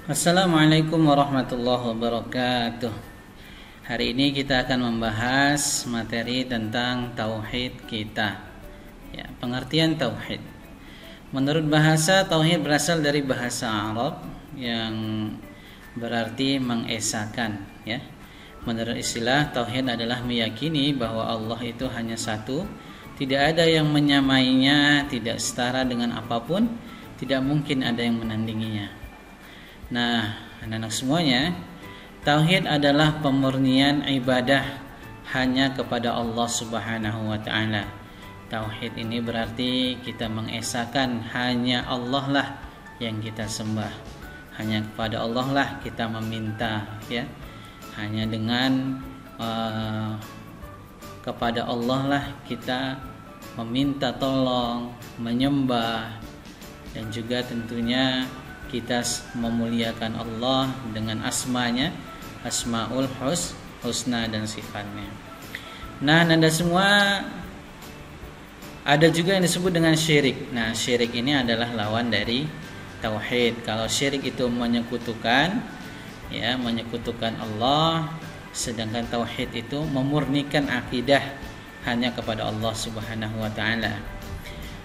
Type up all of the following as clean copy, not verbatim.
Assalamualaikum warahmatullahi wabarakatuh. Hari ini kita akan membahas materi tentang tauhid kita. Ya, pengertian tauhid. Menurut bahasa, tauhid berasal dari bahasa Arab yang berarti mengesahkan. Ya. Menurut istilah, tauhid adalah meyakini bahwa Allah itu hanya satu, tidak ada yang menyamainya, tidak setara dengan apapun, tidak mungkin ada yang menandinginya. Nah, anak-anak semuanya, tauhid adalah pemurnian ibadah hanya kepada Allah Subhanahu wa taala. Tauhid ini berarti kita mengesahkan hanya Allah lah yang kita sembah. Hanya kepada Allah lah kita meminta, ya. Hanya dengan kepada Allah lah kita meminta tolong, menyembah, dan juga tentunya kita memuliakan Allah dengan asmanya, asmaul husna dan sifatnya. Nah, Anda semua, ada juga yang disebut dengan syirik. Nah, syirik ini adalah lawan dari tauhid. Kalau syirik itu menyekutukan, ya, menyekutukan Allah, sedangkan tauhid itu memurnikan akidah hanya kepada Allah Subhanahu wa taala.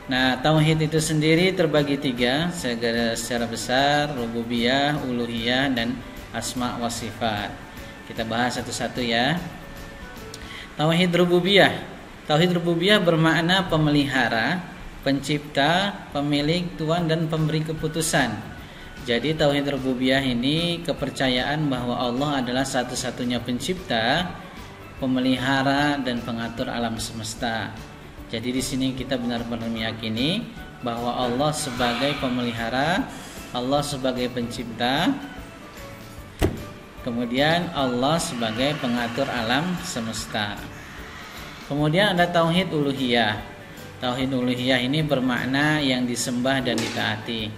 Nah, tauhid itu sendiri terbagi tiga secara besar: rububiyah, uluhiyah, dan asma wa sifat. Kita bahas satu-satu ya. Tauhid rububiyah. Tauhid rububiyah bermakna pemelihara, pencipta, pemilik, tuan, dan pemberi keputusan. Jadi tauhid rububiyah ini kepercayaan bahwa Allah adalah satu-satunya pencipta, pemelihara, dan pengatur alam semesta. Jadi di sini kita benar-benar meyakini bahwa Allah sebagai pemelihara, Allah sebagai pencipta, kemudian Allah sebagai pengatur alam semesta. Kemudian ada tauhid uluhiyah. Tauhid uluhiyah ini bermakna yang disembah dan ditaati.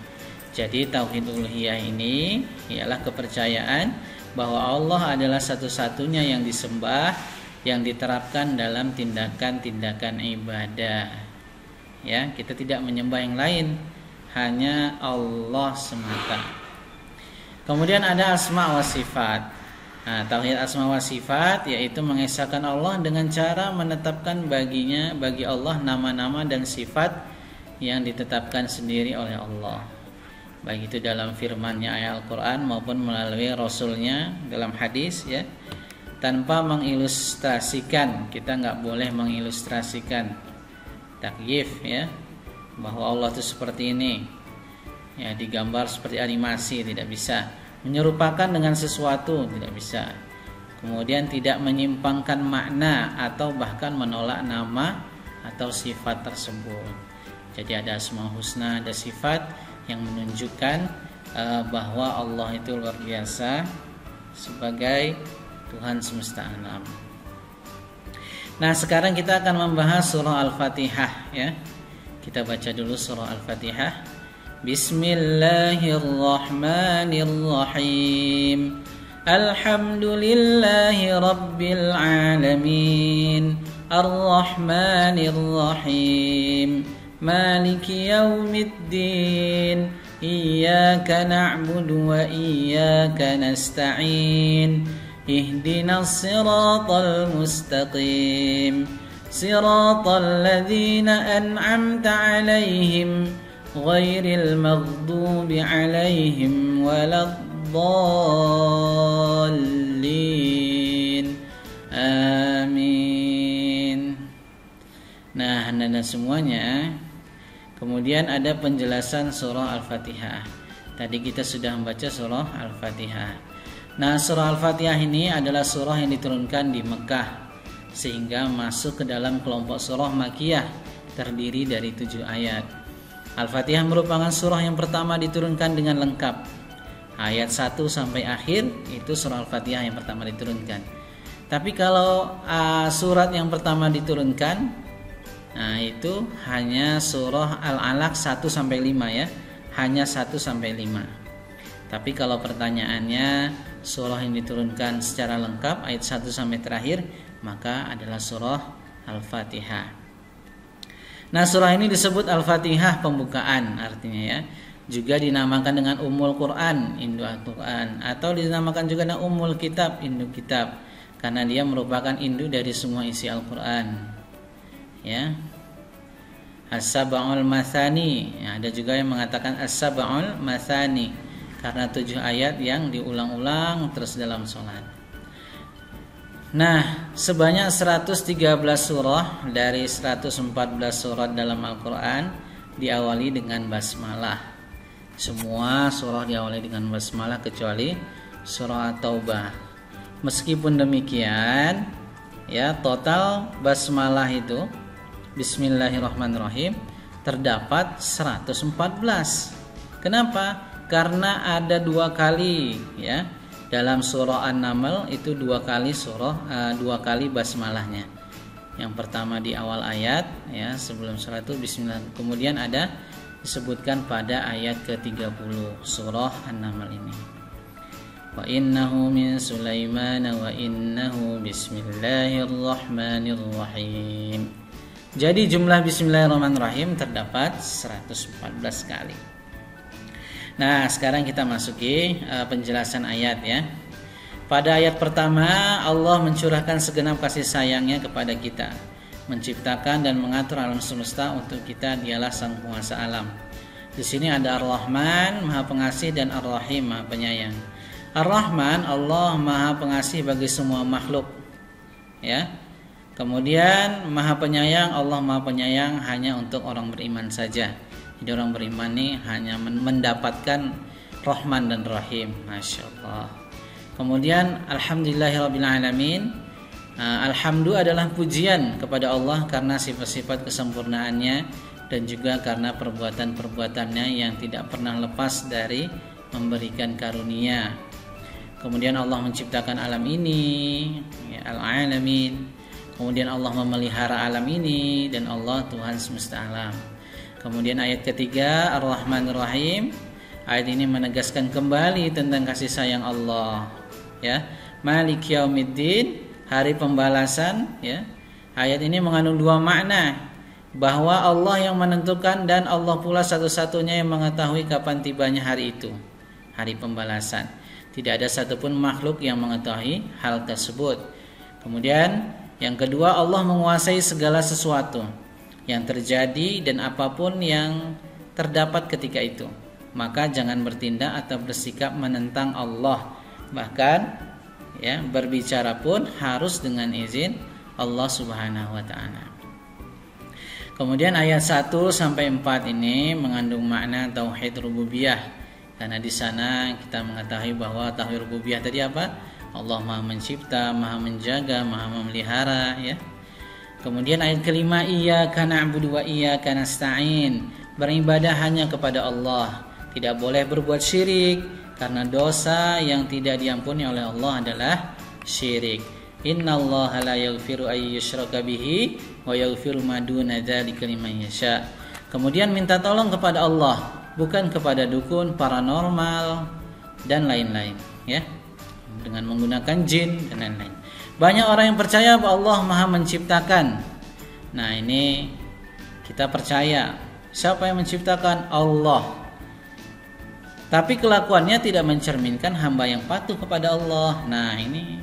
Jadi tauhid uluhiyah ini ialah kepercayaan bahwa Allah adalah satu-satunya yang disembah, yang diterapkan dalam tindakan-tindakan ibadah. Ya, kita tidak menyembah yang lain, hanya Allah semata. Kemudian ada asma wa sifat. Nah, tauhid asma wa sifat yaitu mengesahkan Allah dengan cara menetapkan bagi Allah nama-nama dan sifat yang ditetapkan sendiri oleh Allah. Baik itu dalam firman-Nya ayat Al-Qur'an maupun melalui Rasul-Nya dalam hadis, ya. Tanpa mengilustrasikan, kita nggak boleh mengilustrasikan takyif, ya, bahwa Allah itu seperti ini, ya, digambar seperti animasi, tidak bisa. Menyerupakan dengan sesuatu, tidak bisa. Kemudian tidak menyimpangkan makna atau bahkan menolak nama atau sifat tersebut. Jadi ada asma husna, ada sifat yang menunjukkan bahwa Allah itu luar biasa sebagai Tuhan semesta alam. Nah, sekarang kita akan membahas surah Al-Fatihah, ya. Kita baca dulu surah Al-Fatihah. Bismillahirrahmanirrahim. Alhamdulillahi rabbil alamin. Ar-Rahmanirrahim. Maliki yaumiddin. Iyyaka na'budu wa iyyaka nasta'in. اهدنا الصراط المستقيم صراط الذين أنعمت عليهم غير المغضوب عليهم ولا الضالين آمين. Nah, anda semuanya, kemudian ada penjelasan surah Al-Fatihah. Tadi kita sudah membaca surah Al-Fatihah. Nah, surah Al-Fatihah ini adalah surah yang diturunkan di Mekah, sehingga masuk ke dalam kelompok surah Makkiyah, terdiri dari 7 ayat. Al-Fatihah merupakan surah yang pertama diturunkan dengan lengkap. Ayat 1 sampai akhir itu surah Al-Fatihah yang pertama diturunkan. Tapi kalau surat yang pertama diturunkan, nah itu hanya surah Al-Alaq 1 sampai 5, ya. Hanya 1 sampai 5. Tapi kalau pertanyaannya surah yang diturunkan secara lengkap ayat 1 sampai terakhir, maka adalah surah Al-Fatihah. Nah, surah ini disebut Al-Fatihah pembukaan artinya, ya. juga dinamakan dengan Ummul Quran, induk Al-Quran, atau dinamakan juga dengan Ummul Kitab, induk kitab, karena dia merupakan induk dari semua isi Al-Quran. Ya. As-Sab'ul Mathani, ya, ada juga yang mengatakan As-Sab'ul Mathani karena 7 ayat yang diulang-ulang terus dalam sholat. Nah, sebanyak 113 surah dari 114 surat dalam Al-Quran diawali dengan basmalah. Semua surah diawali dengan basmalah kecuali surah At-Taubah. Meskipun demikian, ya, total basmalah itu Bismillahirrahmanirrahim terdapat 114. Kenapa? Karena ada 2 kali, ya. Dalam surah An-Naml itu 2 kali dua kali basmalahnya. Yang pertama di awal ayat, ya, sebelum surah itu bismillah. Kemudian ada disebutkan pada ayat ke-30 surah An-Naml ini. Wa innahu min Sulaiman wa innahu bismillahirrahmanirrahim. Jadi jumlah bismillahirrahmanirrahim terdapat 114 kali. Nah, sekarang kita masuki penjelasan ayat, ya. Pada ayat pertama, Allah mencurahkan segenap kasih sayangnya kepada kita, menciptakan dan mengatur alam semesta untuk kita. Dialah sang penguasa alam. Di sini ada Ar-Rahman, Maha Pengasih, dan Ar-Rahim, Maha Penyayang. Ar-Rahman, Allah Maha Pengasih bagi semua makhluk, ya. Kemudian Maha Penyayang, Allah Maha Penyayang hanya untuk orang beriman saja. Jadi orang beriman ini hanya mendapatkan Rahman dan Rahim. Masya Allah. Kemudian Alhamdulillahirrabbilalamin. Alhamdu adalah pujian kepada Allah karena sifat-sifat kesempurnaannya dan juga karena perbuatan-perbuatannya yang tidak pernah lepas dari memberikan karunia. Kemudian Allah menciptakan alam ini, ya, al-alamin. Kemudian Allah memelihara alam ini, dan Allah Tuhan semesta alam. Kemudian ayat ketiga Ar-Rahmanir-Rahim. Ayat ini menegaskan kembali tentang kasih sayang Allah, ya. Maliki Yaumiddin, hari pembalasan, ya. Ayat ini mengandung 2 makna, bahwa Allah yang menentukan dan Allah pula satu-satunya yang mengetahui kapan tibanya hari itu, hari pembalasan. Tidak ada satupun makhluk yang mengetahui hal tersebut. Kemudian yang kedua, Allah menguasai segala sesuatu yang terjadi dan apapun yang terdapat ketika itu. Maka jangan bertindak atau bersikap menentang Allah. Bahkan, ya, berbicara pun harus dengan izin Allah Subhanahu wa taala. Kemudian ayat 1 sampai 4 ini mengandung makna tauhid rububiyah. Karena di sana kita mengetahui bahwa tauhid rububiyah tadi apa? Allah Maha Mencipta, Maha Menjaga, Maha Memelihara, ya. Kemudian ayat kelima, Iyyaka na'budu wa iyyaka nasta'in. Beribadah hanya kepada Allah, tidak boleh berbuat syirik, karena dosa yang tidak diampuni oleh Allah adalah syirik. Innallaha la yaghfiru ay yushraka bihi wa yaghfiru ma duna dzalika liman yasha. Kemudian minta tolong kepada Allah, bukan kepada dukun, paranormal, dan lain-lain, ya, dengan menggunakan jin dan lain-lain. Banyak orang yang percaya bahwa Allah Maha Menciptakan. Nah, ini kita percaya. Siapa yang menciptakan? Allah. Tapi kelakuannya tidak mencerminkan hamba yang patuh kepada Allah. Nah, ini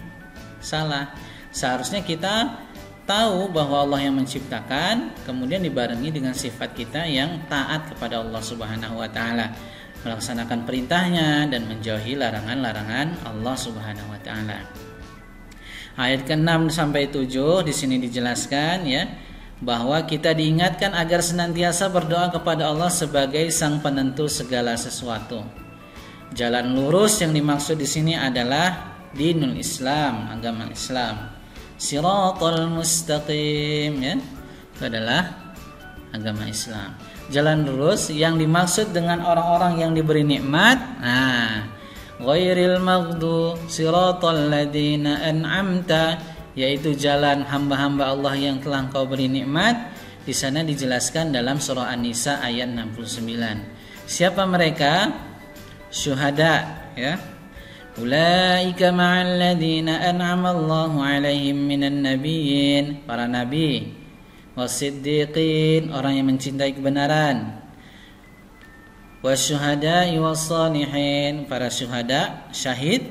salah. Seharusnya kita tahu bahwa Allah yang menciptakan, kemudian dibarengi dengan sifat kita yang taat kepada Allah Subhanahu wa taala, melaksanakan perintahnya dan menjauhi larangan-larangan Allah Subhanahu wa taala. Ayat ke-6 sampai 7 di sini dijelaskan, ya, bahwa kita diingatkan agar senantiasa berdoa kepada Allah sebagai sang penentu segala sesuatu. Jalan lurus yang dimaksud di sini adalah dinul Islam, agama Islam. Shiratal mustaqim, ya. Itu adalah agama Islam. Jalan lurus yang dimaksud dengan orang-orang yang diberi nikmat. Ghairil maghdu siratal ladzina an'amta, yaitu jalan hamba-hamba Allah yang telah Engkau beri nikmat. Di sana dijelaskan dalam surah An-Nisa ayat 69. Siapa mereka? Syuhada, ya. Ulaika ma'al ladzina an'ama Allahu 'alaihim minan nabiyyin, para nabi, wasiddiqin, orang yang mencintai kebenaran, wasyuhada'i wassalihin, para syuhada, syahid,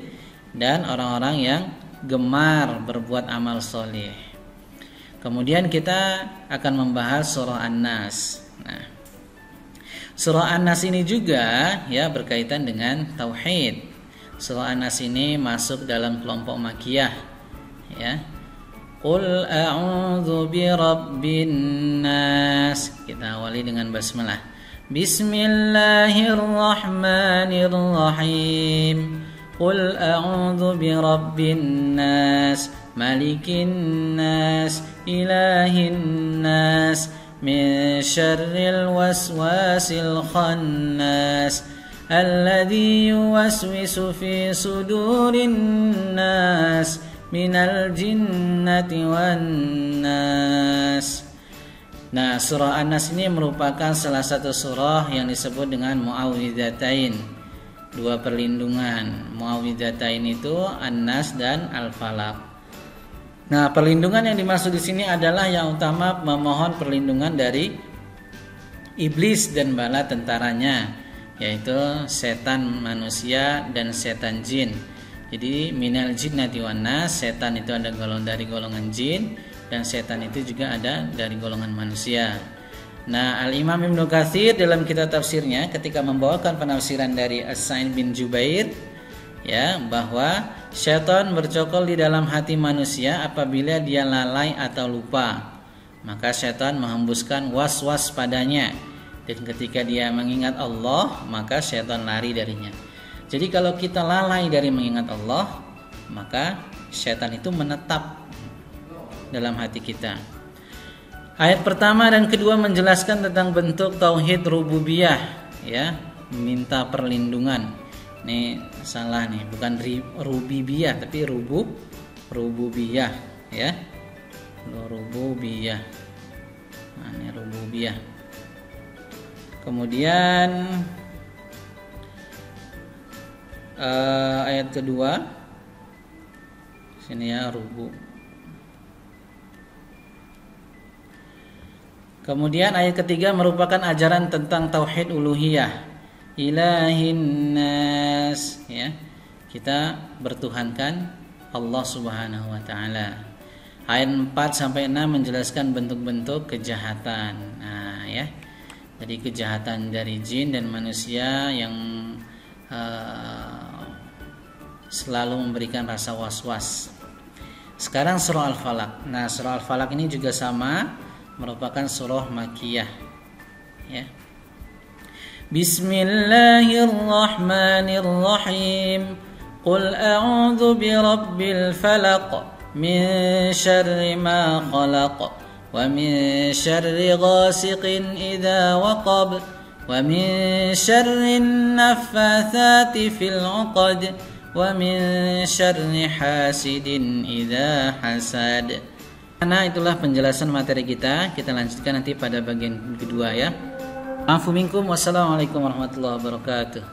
dan orang-orang yang gemar berbuat amal soleh. Kemudian kita akan membahas surah An-Nas. Nah, surah An-Nas ini juga ya berkaitan dengan tauhid. Surah An-Nas ini masuk dalam kelompok makiyah, ya. Qul a'udzu birabbin nas. Kita awali dengan basmalah. Bismillahirrahmanirrahim. Qul a'udzu birabbin nas, malikin nas, ilahin nas, min syarril waswasil khannas, alladzi yuwaswisu fi sudurin nas, minal jinnati wan nas. Nah, surah An-Nas ini merupakan salah satu surah yang disebut dengan muawwidzatain, dua perlindungan. Muawwidzatain itu An-Nas dan Al-Falaq. Nah, perlindungan yang dimaksud di sini adalah yang utama memohon perlindungan dari iblis dan bala tentaranya, yaitu setan manusia dan setan jin. Jadi minal jinnati wan nas, setan itu ada dari golongan jin, dan setan itu juga ada dari golongan manusia. Nah, Al-Imam Ibnu Katsir dalam kitab tafsirnya ketika membawakan penafsiran dari As-Sa'id bin Jubair, ya, bahwa setan bercokol di dalam hati manusia apabila dia lalai atau lupa. Maka setan menghembuskan was-was padanya, dan ketika dia mengingat Allah, maka setan lari darinya. Jadi kalau kita lalai dari mengingat Allah, maka setan itu menetap dalam hati kita. Ayat pertama dan kedua menjelaskan tentang bentuk tauhid rububiyah, ya, minta perlindungan. Ini salah nih, bukan rububiyah tapi rububiyah, ya. Rububiyah. Nah, ini rububiyah. Kemudian ayat kedua sini ya, Kemudian ayat ketiga merupakan ajaran tentang tauhid uluhiyah, ilahin nas, ya. Kita bertuhankan Allah Subhanahu wa taala. Ayat 4 sampai 6 menjelaskan bentuk-bentuk kejahatan. Nah, ya. Jadi kejahatan dari jin dan manusia yang selalu memberikan rasa was-was. Sekarang surah Al-Falaq. Nah, surah Al-Falaq ini juga sama, merupakan surah makiyah, ya. Bismillahirrahmanirrahim. Qul a'udzu birabbil falaq min syarri ma khalaq wa min syarri ghasiqin idza waqab wa min syarri naffatsati fil 'uqad wa min syarri hasidin idza hasad. Nah, itulah penjelasan materi kita. Kita lanjutkan nanti pada bagian kedua, ya. Afu minkum, wassalamualaikum warahmatullahi wabarakatuh.